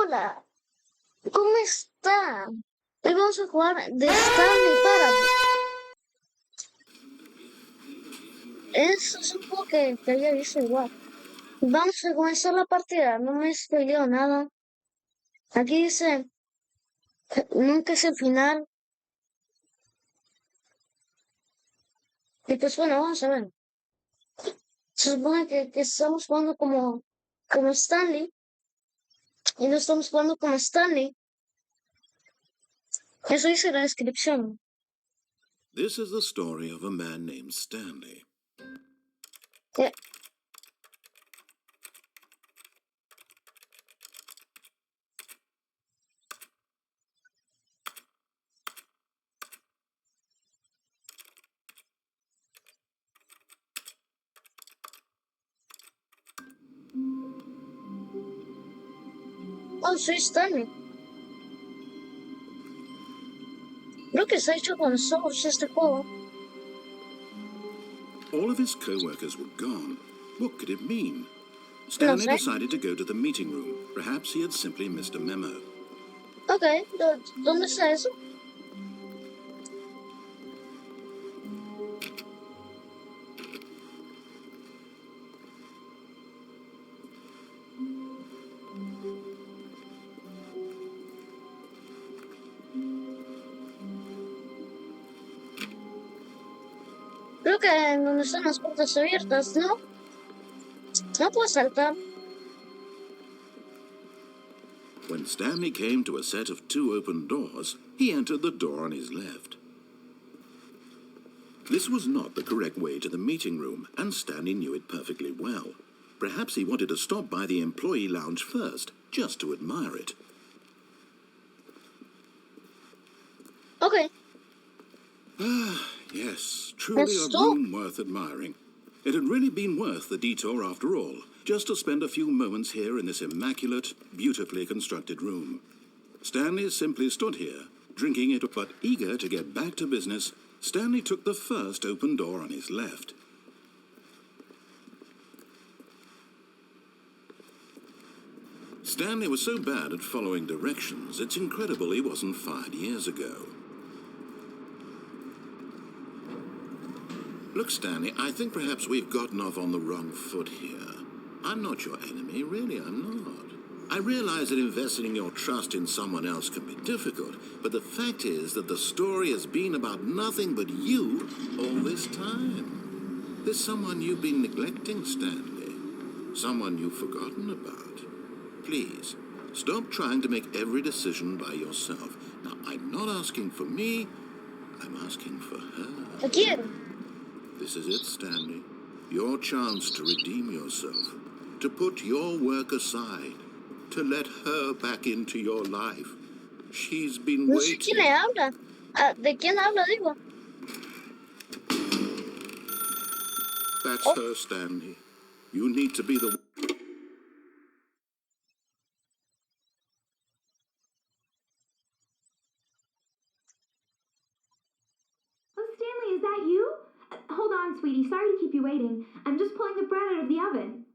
Hola, ¿cómo está? Hoy vamos a jugar de Stanley para. Eso es un juego que había visto igual. Vamos a comenzar la partida, no me spoileo nada. Aquí dice, nunca es el final. Y pues bueno, vamos a ver. Se supone que estamos jugando como Stanley. Y no estamos jugando como Stanley. Eso dice la descripción. This is the story of a man named Stanley. Eh, Oh, soy Stanley. Creo que está hecho con software este juego. All of his co-workers were gone. What could it mean? No Stanley sé. decided to go to the meeting room. Perhaps he had simply missed a memo. Ok, ¿dónde está eso? Creo que en donde están las puertas abiertas, ¿no? No puedo saltar. When Stanley came to a set of 2 open doors, he entered the door on his left. This was not the correct way to the meeting room, and Stanley knew it perfectly well. Perhaps he wanted to stop by the employee lounge first, just to admire it. Ok, Yes, truly a Stop. room worth admiring. It had really been worth the detour after all, just to spend a few moments here in this immaculate, beautifully constructed room. Stanley simply stood here, drinking it, but eager to get back to business. Stanley took the first open door on his left. Stanley was so bad at following directions, it's incredible he wasn't fired years ago. Look, Stanley, I think perhaps we've gotten off on the wrong foot here. I'm not your enemy, really, I'm not. I realize that investing your trust in someone else can be difficult, but the fact is that the story has been about nothing but you all this time. There's someone you've been neglecting, Stanley. Someone you've forgotten about. Please, stop trying to make every decision by yourself. Now, I'm not asking for me, I'm asking for her. te quiero. This is it, Stanley. Your chance to redeem yourself, to put your work aside, to let her back into your life. She's been No sé quién le waiting. habla. Ah, ¿de quién habla, digo? That's Oh. her, Stanley. You need to be the... Oh, Stanley, is that you? Hold on, sweetie. Sorry to keep you waiting. I'm just pulling the bread out of the oven.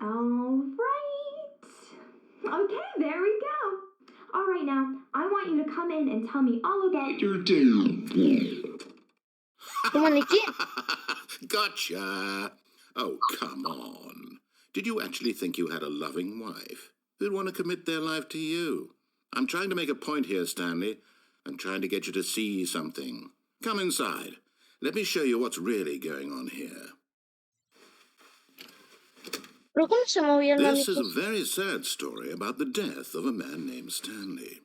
All right. Okay, there we go. All right, now, I want you to come in and tell me all about your day. Como Nikki. Gotcha. Oh, come on. Did you actually think you had a loving wife who'd want to commit their life to you? I'm trying to make a point here, Stanley. I'm trying to get you to see something. Come inside. Let me show you what's really going on here. ¿Pero cómo se movía la This is Nikki? a very sad story about the death of a man named Stanley.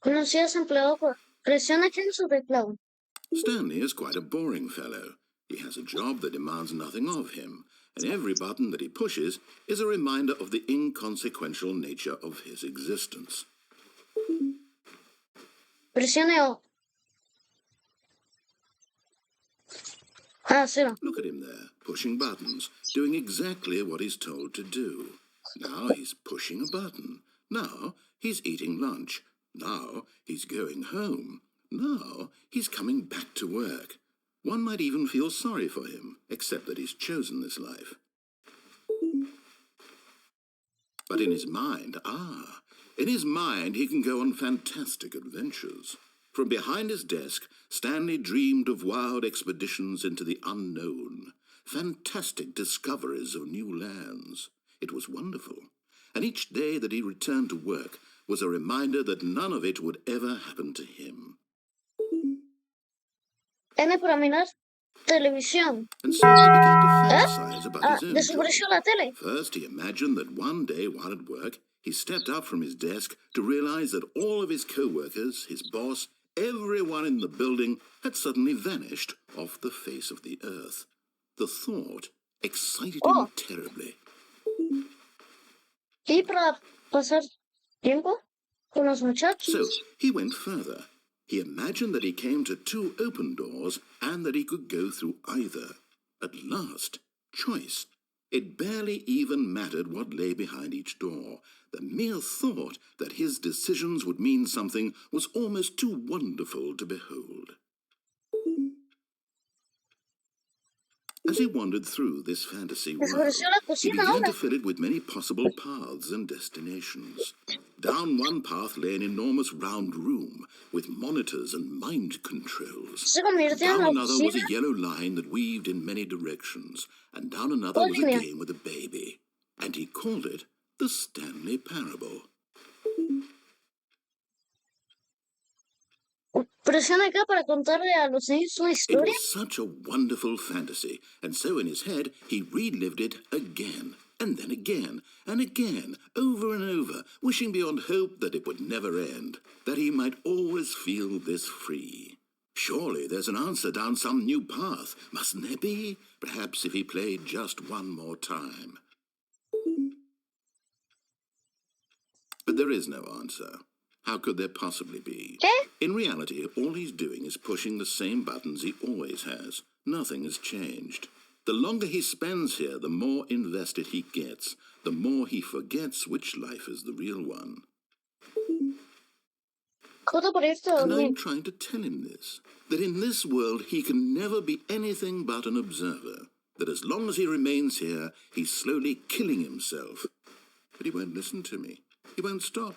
Conocías empleado por... Presiona aquí en su teclado. Stanley is quite a boring fellow. He has a job that demands nothing of him, and every button that he pushes is a reminder of the inconsequential nature of his existence. Presione O. Ah, cero. Look at him there, pushing buttons, doing exactly what he's told to do. Now he's pushing a button. Now he's eating lunch. Now he's going home. Now he's coming back to work. One might even feel sorry for him, except that he's chosen this life. But in his mind, in his mind he can go on fantastic adventures. From behind his desk, Stanley dreamed of wild expeditions into the unknown, fantastic discoveries of new lands. It was wonderful, and each day that he returned to work was a reminder that none of it would ever happen to him. N para mirar televisión. And so he began to fantasize about his own Desapareció job. la tele. First, he imagined that one day while at work, he stepped up from his desk to realize that all of his co-workers, his boss, everyone in the building had suddenly vanished off the face of the earth. The thought excited him terribly. Y para pasar tiempo con los muchachos. So he went further. He imagined that he came to two open doors and that he could go through either. At last, choice. It barely even mattered what lay behind each door. The mere thought that his decisions would mean something was almost too wonderful to behold. As he wandered through this fantasy world, he began to fill it with many possible paths and destinations. Down one path lay an enormous round room with monitors and mind controls. Down another was a yellow line that weaved in many directions, and down another was a game with a baby. And he called it the Stanley Parable. Presiona acá para contarle a los niños una It historia. was such a wonderful fantasy, and so in his head he relived it again, and then again, and again, over and over, wishing beyond hope that it would never end, that he might always feel this free. Surely there's an answer down some new path, mustn't there be? Perhaps if he played just one more time. But there is no answer. How could there possibly be? In reality, all he's doing is pushing the same buttons he always has. Nothing has changed. The longer he spends here, the more invested he gets, the more he forgets which life is the real one. And I'm trying to tell him this, that in this world he can never be anything but an observer, that as long as he remains here, he's slowly killing himself. But he won't listen to me. He won't stop.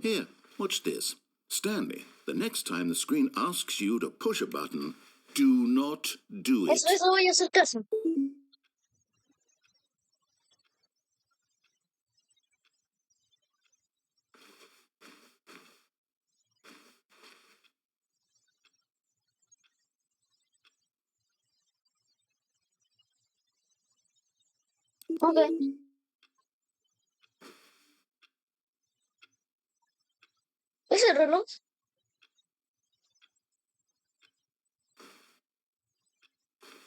Here, watch this. Stanley, the next time the screen asks you to push a button, do not do it. Eso voy a hacer caso. Okay. ¿Ese reloj?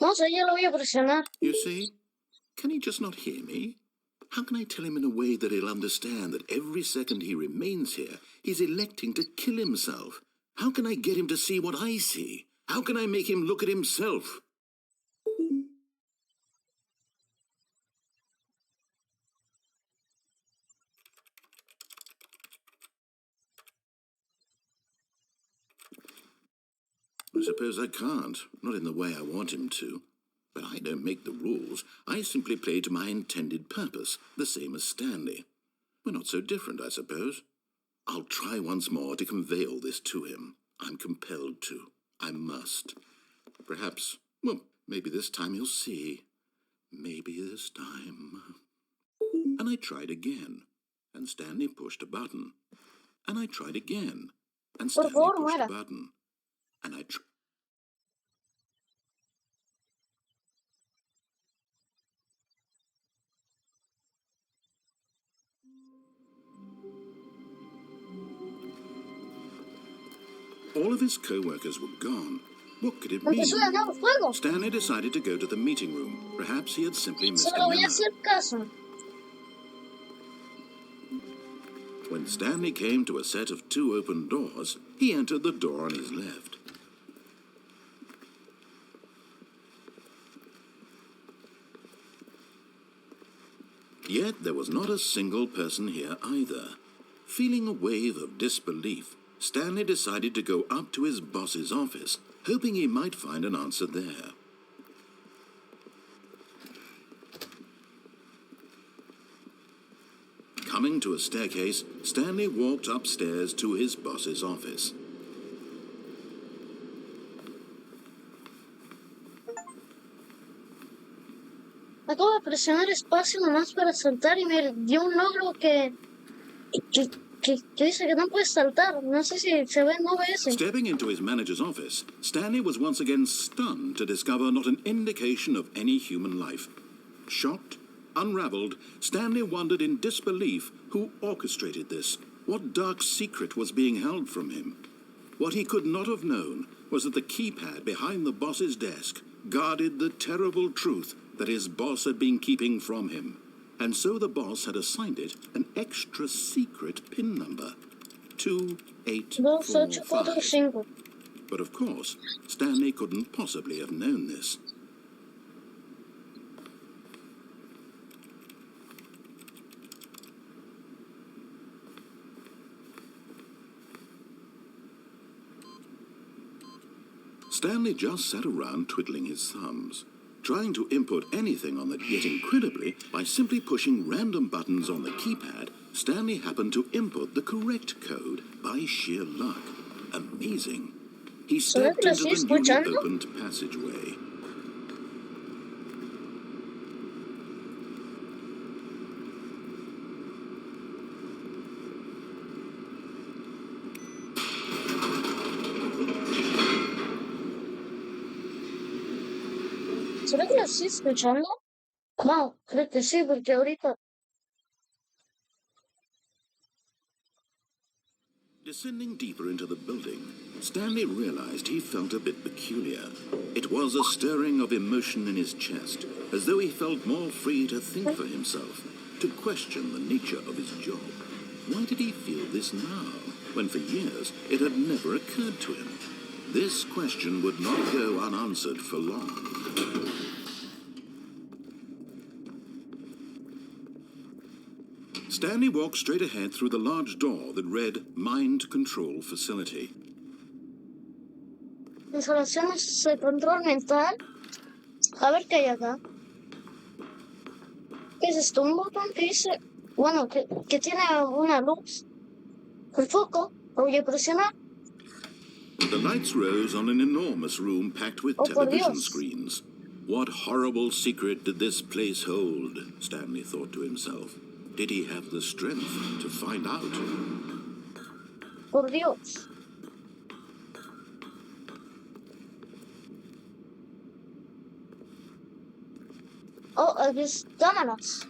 No sé, ya lo voy a presionar. You see? Can he just not hear me? How can I tell him in a way that he'll understand that every second he remains here, he's electing to kill himself? How can I get him to see what I see? How can I make him look at himself? I suppose I can't, not in the way I want him to. But I don't make the rules. I simply play to my intended purpose, the same as Stanley. We're not so different, I suppose. I'll try once more to convey all this to him. I'm compelled to. I must. Perhaps, well, maybe this time he'll see. Maybe this time. And I tried again, and Stanley pushed a button. And I tried again, and Stanley pushed a button. And I tried. All of his co-workers were gone. What could it mean? Stanley decided to go to the meeting room. Perhaps he had simply missed a memo. When Stanley came to a set of two open doors, he entered the door on his left. Yet there was not a single person here either. Feeling a wave of disbelief, Stanley decided to go up to his boss's office, hoping he might find an answer there. Coming to a staircase, Stanley walked upstairs to his boss's office. Acabo de presionar espacio nomás para saltar y me dio un logro que, que dice que no puedes saltar. No sé si se ve en OBS. Stepping into his manager's office, Stanley was once again stunned to discover not an indication of any human life. Shocked, unraveled, Stanley wondered in disbelief who orchestrated this. What dark secret was being held from him? What he could not have known was that the keypad behind the boss's desk guarded the terrible truth that his boss had been keeping from him. And so the boss had assigned it an extra secret PIN number, 2845. 2845. But of course, Stanley couldn't possibly have known this. Stanley just sat around twiddling his thumbs, trying to input anything on the... Yet incredibly, by simply pushing random buttons on the keypad, Stanley happened to input the correct code by sheer luck. Amazing. He stepped into the newly opened passageway. ¿Será que lo estoy escuchando? Wow, creo que sí, porque ahorita... Descending deeper into the building, Stanley realized he felt a bit peculiar. It was a stirring of emotion in his chest, as though he felt more free to think for himself, to question the nature of his job. Why did he feel this now, when for years it had never occurred to him? This question would not go unanswered for long. Stanley walked straight ahead through the large door that read Mind Control Facility. Instalaciones de control mental. A ver qué hay acá. ¿Qué es esto? Un botón que dice... Bueno, que tiene una luz. El foco. Lo voy a presionar. The lights rose on an enormous room packed with television screens. What horrible secret did this place hold? Stanley thought to himself. Did he have the strength to find out? Por Dios. Oh, aquí cámaras.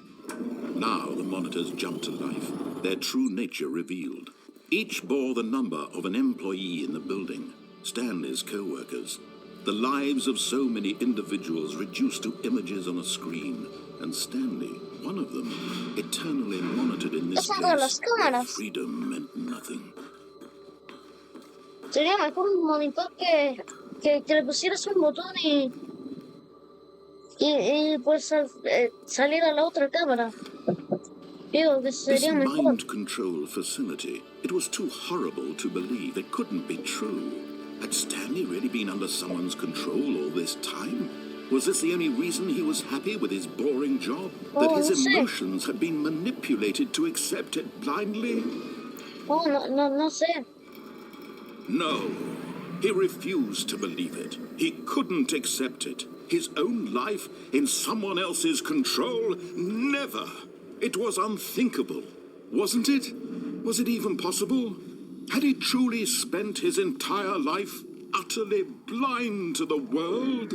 Now the monitors jumped to life, their true nature revealed. Each bore the number of an employee in the building, Stanley's co-workers. The lives of so many individuals reduced to images on a screen, and Stanley, one of them, eternally monitored in this place, where freedom meant nothing. Sería mejor un monitor que le pusieras un botón y pues salir a la otra cámara. Digo que sería mejor. This mind control facility, it was too horrible to believe. It couldn't be true. Had Stanley really been under someone's control all this time? Was this the only reason he was happy with his boring job? That his emotions had been manipulated to accept it blindly? Oh, no sé. No, he refused to believe it. He couldn't accept it. His own life in someone else's control? Never. It was unthinkable, wasn't it? Was it even possible? Had he truly spent his entire life utterly blind to the world?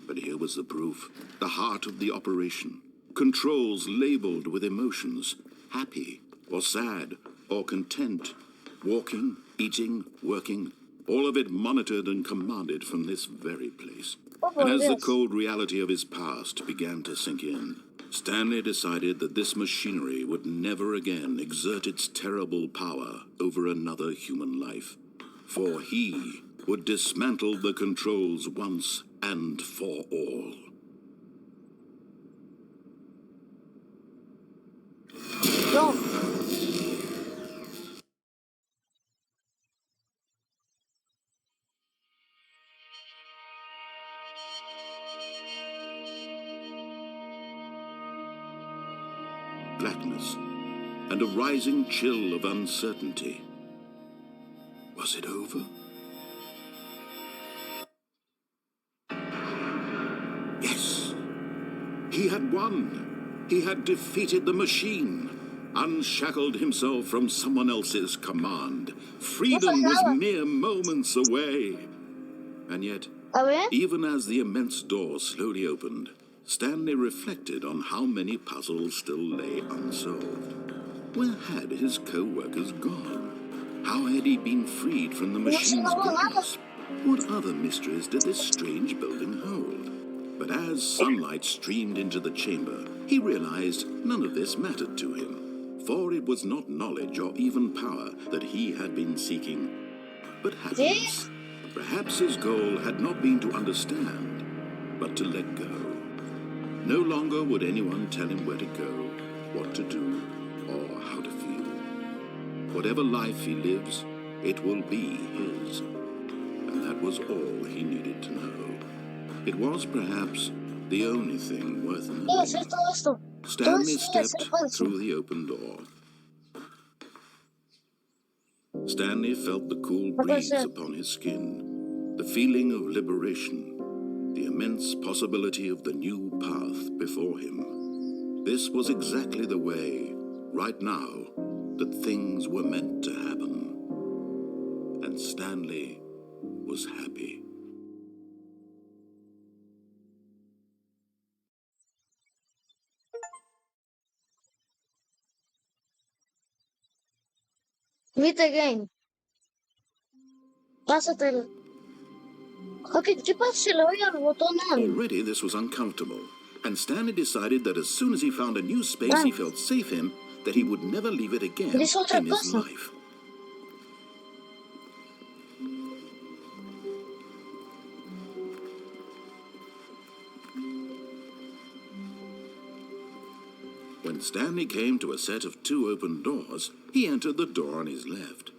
But here was the proof, the heart of the operation. Controls labeled with emotions, happy or sad or content, walking, eating, working, all of it monitored and commanded from this very place. And as the cold reality of his past began to sink in, Stanley decided that this machinery would never again exert its terrible power over another human life. For he would dismantle the controls once and for all. No. blackness and a rising chill of uncertainty. Was it over? Yes. He had won. He had defeated the machine, unshackled himself from someone else's command. Freedom was mere moments away. And yet, even as the immense door slowly opened, Stanley reflected on how many puzzles still lay unsolved. Where had his co-workers gone? How had he been freed from the machine's grasp? What other mysteries did this strange building hold? But as sunlight streamed into the chamber, he realized none of this mattered to him, for it was not knowledge or even power that he had been seeking, but happiness. Perhaps his goal had not been to understand, but to let go. No longer would anyone tell him where to go, what to do, or how to feel. Whatever life he lives, it will be his. And that was all he needed to know. It was perhaps the only thing worth knowing. Stanley stepped through the open door. Stanley felt the cool breeze upon his skin, the feeling of liberation, the immense possibility of the new path before him. This was exactly the way, right now, that things were meant to happen. And Stanley was happy. Meet again. Pásatelo. Ok, ¿qué pasa si le doy al botón on? Already this was uncomfortable, and Stanley decided that as soon as he found a new space he felt safe in, that he would never leave it again in his life. When Stanley came to a set of 2 open doors, he entered the door on his left.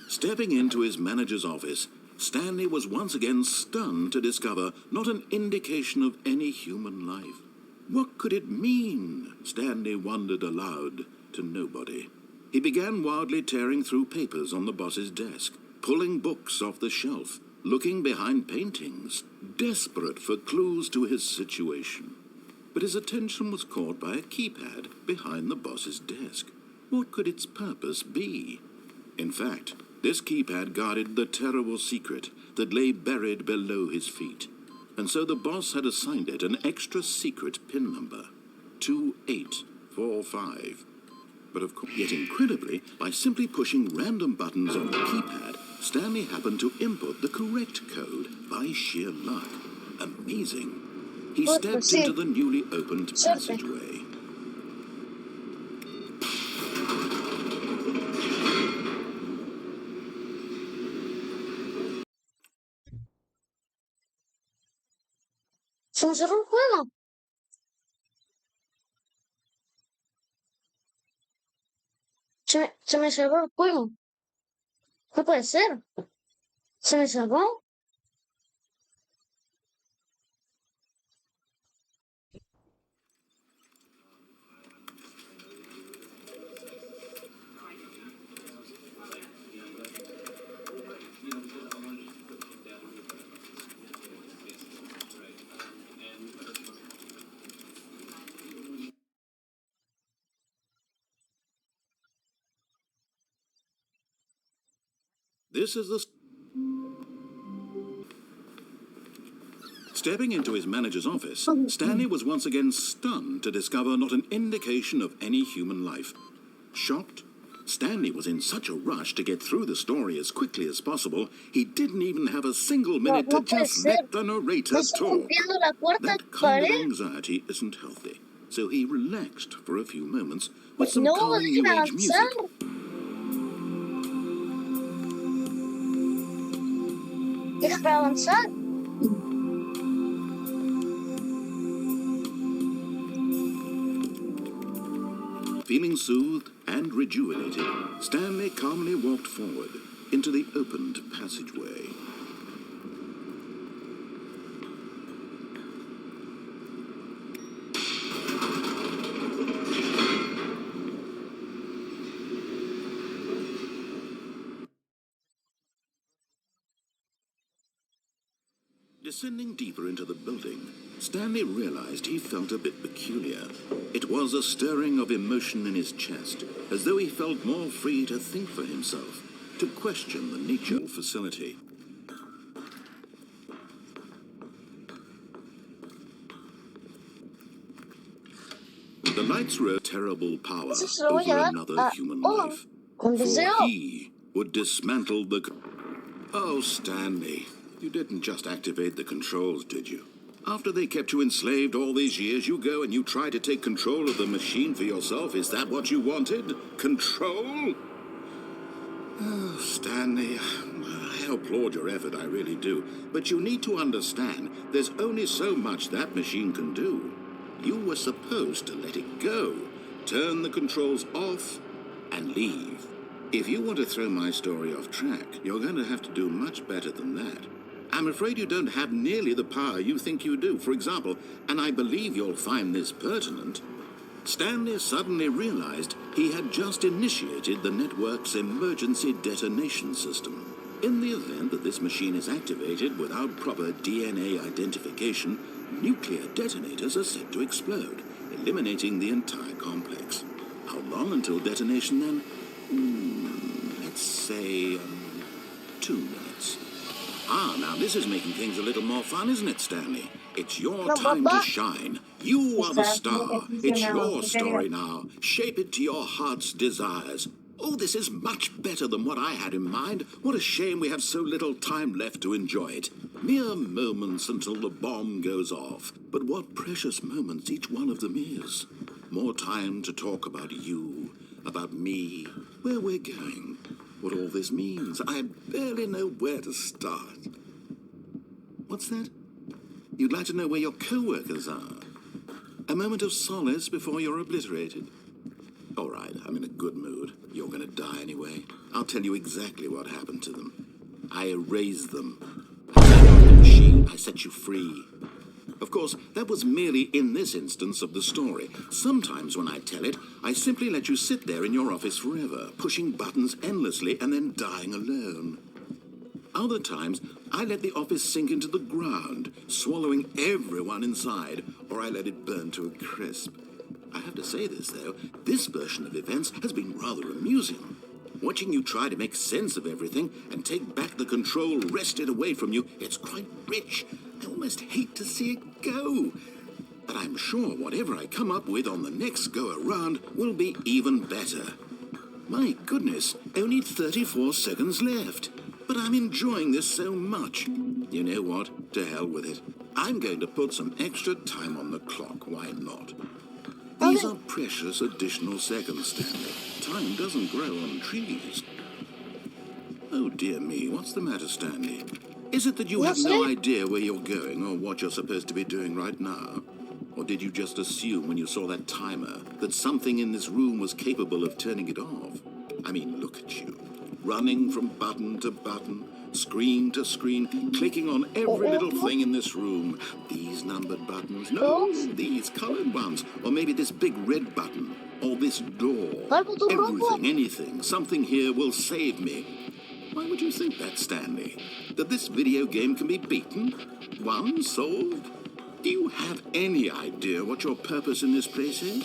Stepping into his manager's office, Stanley was once again stunned to discover not an indication of any human life. What could it mean? Stanley wondered aloud to nobody. He began wildly tearing through papers on the boss's desk, pulling books off the shelf, looking behind paintings, desperate for clues to his situation. But his attention was caught by a keypad behind the boss's desk. What could its purpose be? In fact, this keypad guarded the terrible secret that lay buried below his feet. And so the boss had assigned it an extra secret PIN number, 2845. But of course, yet incredibly, by simply pushing random buttons on the keypad, Stanley happened to input the correct code by sheer luck. Amazing. He stepped into the newly opened passageway. Se me cerró el juego. Se me cerró el juego. No puede ser. Se me cerró. This is the... Stepping into his manager's office, Stanley was once again stunned to discover not an indication of any human life. Shocked, Stanley was in such a rush to get through the story as quickly as possible, he didn't even have a single minute to just let the narrator talk. That kind of anxiety isn't healthy, so he relaxed for a few moments with some calming New Age music. Déjame avanzar. Feeling soothed and rejuvenated, Stanley calmly walked forward into the opened passageway. Descending deeper into the building, Stanley realized he felt a bit peculiar. It was a stirring of emotion in his chest, as though he felt more free to think for himself, to question the nature of the facility. The lights were a terrible power Eso se lo voy a over dar another a human Hola life. con For deseo. he would dismantle the... Oh, Stanley, you didn't just activate the controls, did you? After they kept you enslaved all these years, you go and you try to take control of the machine for yourself. Is that what you wanted? Control? Oh, Stanley, I applaud your effort, I really do. But you need to understand, there's only so much that machine can do. You were supposed to let it go, turn the controls off, and leave. If you want to throw my story off track, you're going to have to do much better than that. I'm afraid you don't have nearly the power you think you do. For example, and I believe you'll find this pertinent, Stanley suddenly realized he had just initiated the network's emergency detonation system. In the event that this machine is activated without proper DNA identification, nuclear detonators are set to explode, eliminating the entire complex. How long until detonation then? Let's say 2 minutes. Now this is making things a little more fun, isn't it, Stanley? It's your time to shine. You are the star. It's your story now. Shape it to your heart's desires. Oh, this is much better than what I had in mind. What a shame we have so little time left to enjoy it. Mere moments until the bomb goes off. But what precious moments each one of them is. More time to talk about you, about me, where we're going, what all this means. I barely know where to start. What's that? You'd like to know where your co-workers are? A moment of solace before you're obliterated? All right, I'm in a good mood. You're going to die anyway. I'll tell you exactly what happened to them. I erased them. I turned off the machine. I set you free. Of course, that was merely in this instance of the story. Sometimes when I tell it, I simply let you sit there in your office forever, pushing buttons endlessly and then dying alone. Other times, I let the office sink into the ground, swallowing everyone inside, or I let it burn to a crisp. I have to say this, though, this version of events has been rather amusing. Watching you try to make sense of everything and take back the control wrested away from you, it's quite rich. I almost hate to see it go. But I'm sure whatever I come up with on the next go-around will be even better. My goodness, only 34 seconds left. But I'm enjoying this so much. You know what? To hell with it. I'm going to put some extra time on the clock. Why not? These are precious additional seconds, Stanley. Time doesn't grow on trees. Oh, dear me. What's the matter, Stanley? Is it that you have no idea where you're going or what you're supposed to be doing right now? Or did you just assume when you saw that timer that something in this room was capable of turning it off? I mean, look at you. Running from button to button, screen to screen, clicking on every little thing in this room. These numbered buttons, no, these colored ones, or maybe this big red button, or this door. Everything, anything, something here will save me. Why would you think that, Stanley? That this video game can be beaten? Won? Solved? Do you have any idea what your purpose in this place is?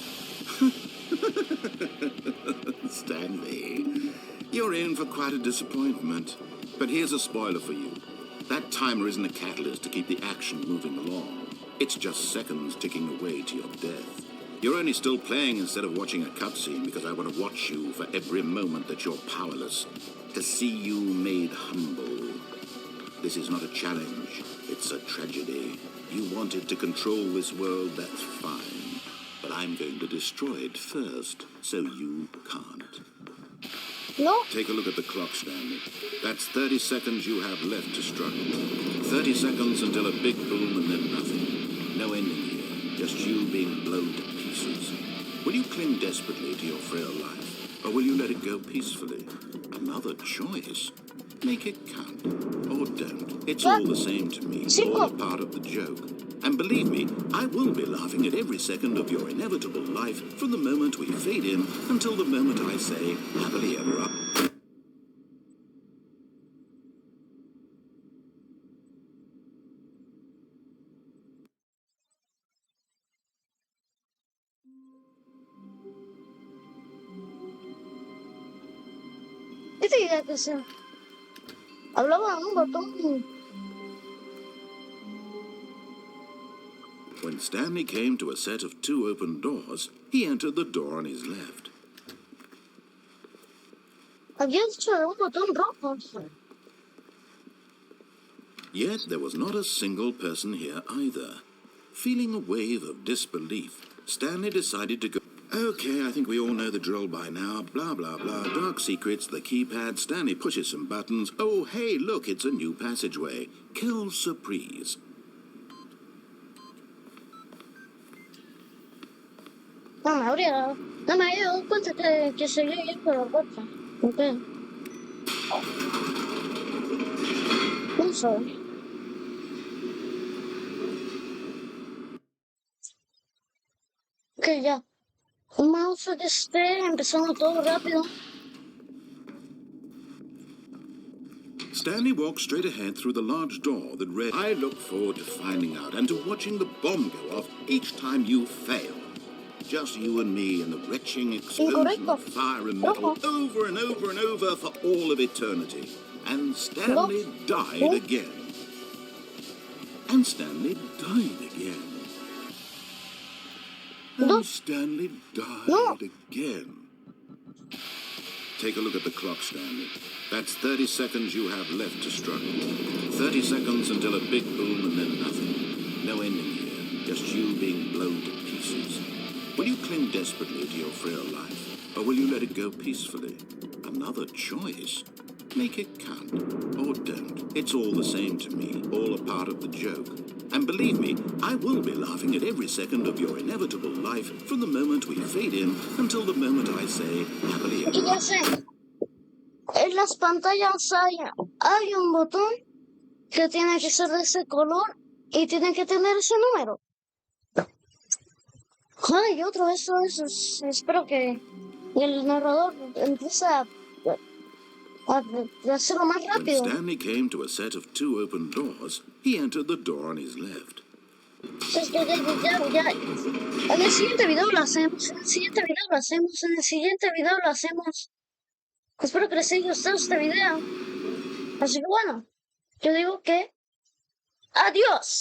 Stanley, you're in for quite a disappointment. But here's a spoiler for you. That timer isn't a catalyst to keep the action moving along. It's just seconds ticking away to your death. You're only still playing instead of watching a cutscene because I want to watch you for every moment that you're powerless. To see you made humble. This is not a challenge. It's a tragedy. You wanted to control this world, that's fine. But I'm going to destroy it first, so you can't. No. Take a look at the clock, Stanley. That's 30 seconds you have left to struggle. 30 seconds until a big boom and then nothing. No ending here, just you being blown to pieces. Will you cling desperately to your frail life, or will you let it go peacefully? Another choice. Make it count, or don't. It's all the same to me, all a part of the joke. And believe me, I will be laughing at every second of your inevitable life from the moment we fade in until the moment I say, happily ever after. diga que se hablaba de un botón. When Stanley came to a set of 2 open doors, he entered the door on his left. Había dicho de un botón rojo. Yet there was not a single person here either. Feeling a wave of disbelief, Stanley decided to go. Okay, I think we all know the drill by now. Blah, blah, blah. Dark secrets, the keypad. Stanley pushes some buttons. Oh, hey, look, it's a new passageway. Kill surprise. No me había dado cuenta que seguía yendo por la puerta. Ok. No sé. Ok, ya. Un mouse de Este, empezando todo rápido. Stanley walked straight ahead through the large door that read, I look forward to finding out and to watching the bomb go off each time you fail. Just you and me and the retching explosion of fire and metal over and over and over for all of eternity. And Stanley died again. And Stanley died again. And Stanley died again. Take a look at the clock, Stanley. That's 30 seconds you have left to struggle. 30 seconds until a big boom and then nothing. No ending here, just you being blown to pieces. Will you cling desperately to your frail life, or will you let it go peacefully? Another choice. Make it count, or don't. It's all the same to me, all a part of the joke. And believe me, I will be laughing at every second of your inevitable life from the moment we fade in until the moment I say happily ever Y ya sé, en las pantallas hay un botón que tiene que ser de ese color y tiene que tener ese número. Ay, otro, eso, espero que el narrador empiece a hacerlo más When rápido. Stanley came to a set of 2 open doors, he entered the door on his left. Ya. En el siguiente video lo hacemos, en el siguiente video lo hacemos, en el siguiente video lo hacemos. Espero que les haya gustado este video. Así que bueno, yo digo que adiós.